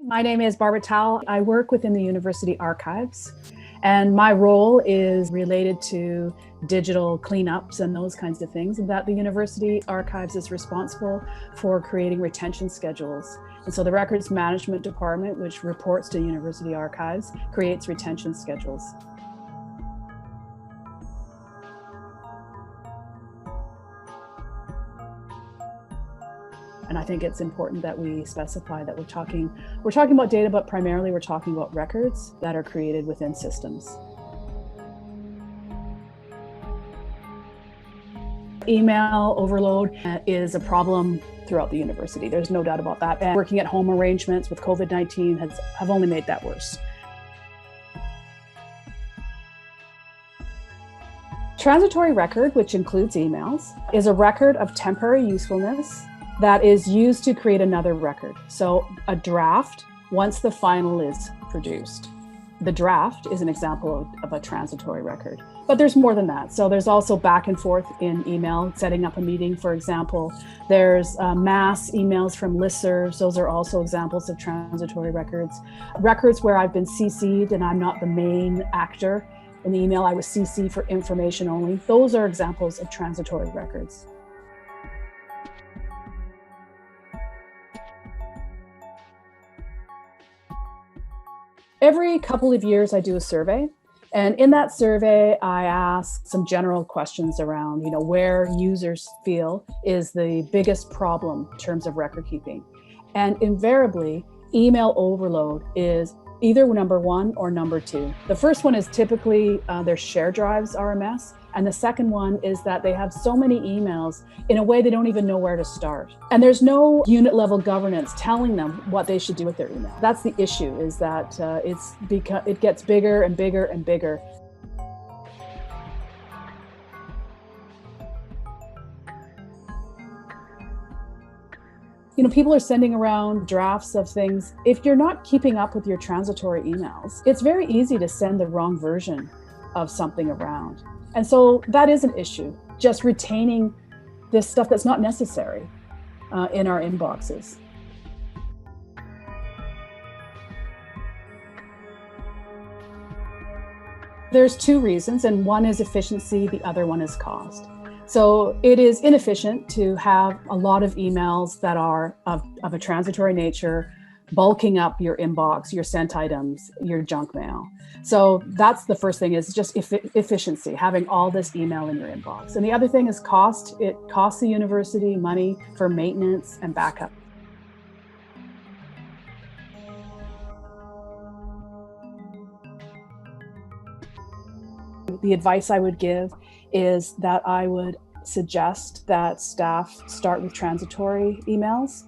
My name is Barbara Towell. I work within the university archives, and my role is related to digital cleanups and those kinds of things. And that the university archives is responsible for creating retention schedules. And so the records management department, which reports to university archives, creates retention schedules. And I think it's important that we specify that we're talking about data, but primarily we're talking about records that are created within systems. Email overload is a problem throughout the university. There's no doubt about that. And working at home arrangements with COVID-19 have only made that worse. Transitory record, which includes emails, is a record of temporary usefulness that is used to create another record. So a draft, once the final is produced. The draft is an example of a transitory record. But there's more than that. So there's also back and forth in email, setting up a meeting, for example. There's mass emails from listservs. Those are also examples of transitory records. Records where I've been CC'd and I'm not the main actor. In the email, I was CC'd for information only. Those are examples of transitory records. Every couple of years, I do a survey. And in that survey, I ask some general questions around, where users feel is the biggest problem in terms of record keeping. And invariably, email overload is either number one or number two. The first one is typically their share drives are a mess. And the second one is that they have so many emails in a way they don't even know where to start. And there's no unit level governance telling them what they should do with their email. That's the issue, is that it gets bigger and bigger and bigger. People are sending around drafts of things. If you're not keeping up with your transitory emails, it's very easy to send the wrong version of something around. And so that is an issue, just retaining this stuff that's not necessary in our inboxes. There's two reasons, and one is efficiency, the other one is cost. So it is inefficient to have a lot of emails that are of a transitory nature, bulking up your inbox, your sent items, your junk mail. So that's the first thing, is just efficiency, having all this email in your inbox. And the other thing is cost. It costs the university money for maintenance and backup. The advice I would give is that I would suggest that staff start with transitory emails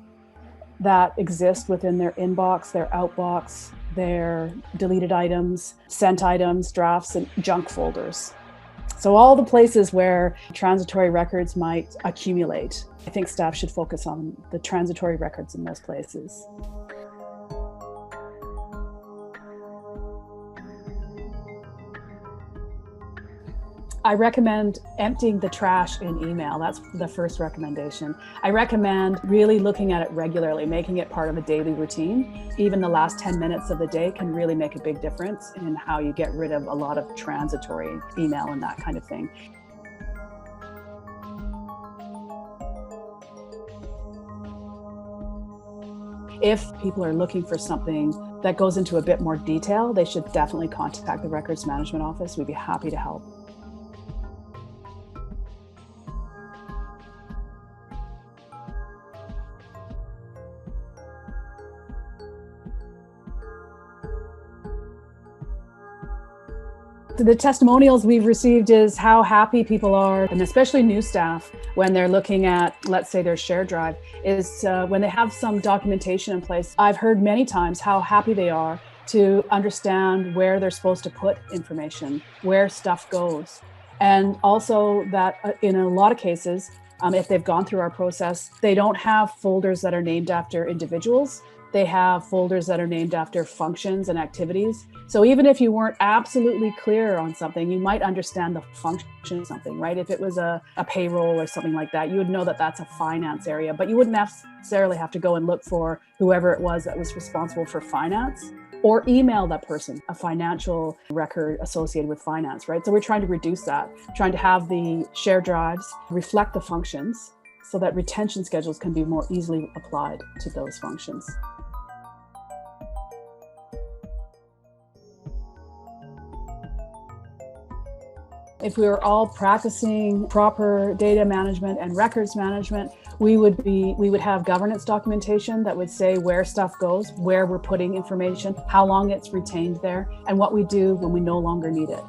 that exist within their inbox, their outbox, their deleted items, sent items, drafts, and junk folders. So all the places where transitory records might accumulate, I think staff should focus on the transitory records in those places. I recommend emptying the trash in email. That's the first recommendation. I recommend really looking at it regularly, making it part of a daily routine. Even the last 10 minutes of the day can really make a big difference in how you get rid of a lot of transitory email and that kind of thing. If people are looking for something that goes into a bit more detail, they should definitely contact the Records Management Office. We'd be happy to help. The testimonials we've received is how happy people are, and especially new staff, when they're looking at, let's say, their share drive, is when they have some documentation in place. I've heard many times how happy they are to understand where they're supposed to put information, where stuff goes. And also that in a lot of cases, if they've gone through our process, they don't have folders that are named after individuals. They have folders that are named after functions and activities. So even if you weren't absolutely clear on something, you might understand the function of something, right? If it was a payroll or something like that, you would know that that's a finance area, but you wouldn't necessarily have to go and look for whoever it was that was responsible for finance, or email that person a financial record associated with finance, right? So we're trying to reduce that, trying to have the shared drives reflect the functions so that retention schedules can be more easily applied to those functions. If we were all practicing proper data management and records management, we would have governance documentation that would say where stuff goes, where we're putting information, how long it's retained there, and what we do when we no longer need it.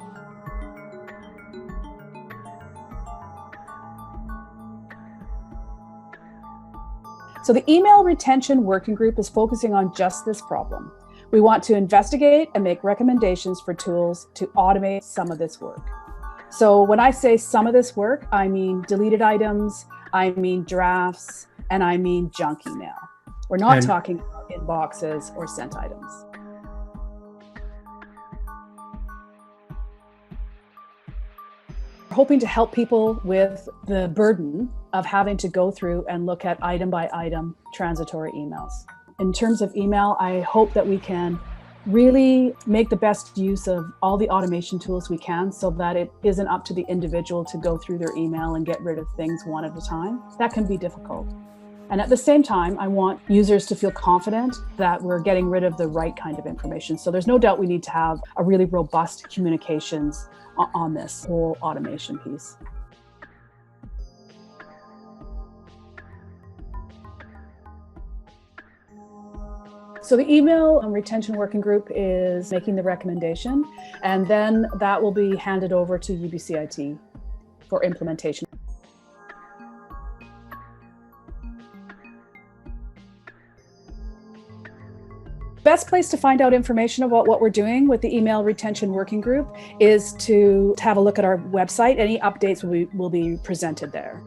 So the email retention working group is focusing on just this problem. We want to investigate and make recommendations for tools to automate some of this work. So when I say some of this work, I mean deleted items, I mean drafts, and I mean junk email. We're not talking about inboxes or sent items. We're hoping to help people with the burden of having to go through and look at item by item transitory emails. In terms of email, I hope that we can really make the best use of all the automation tools we can so that it isn't up to the individual to go through their email and get rid of things one at a time. That can be difficult. And at the same time, I want users to feel confident that we're getting rid of the right kind of information. So there's no doubt we need to have a really robust communications on this whole automation piece. So the email retention working group is making the recommendation, and then that will be handed over to UBCIT for implementation. Best place to find out information about what we're doing with the email retention working group is to have a look at our website. Any updates will be presented there.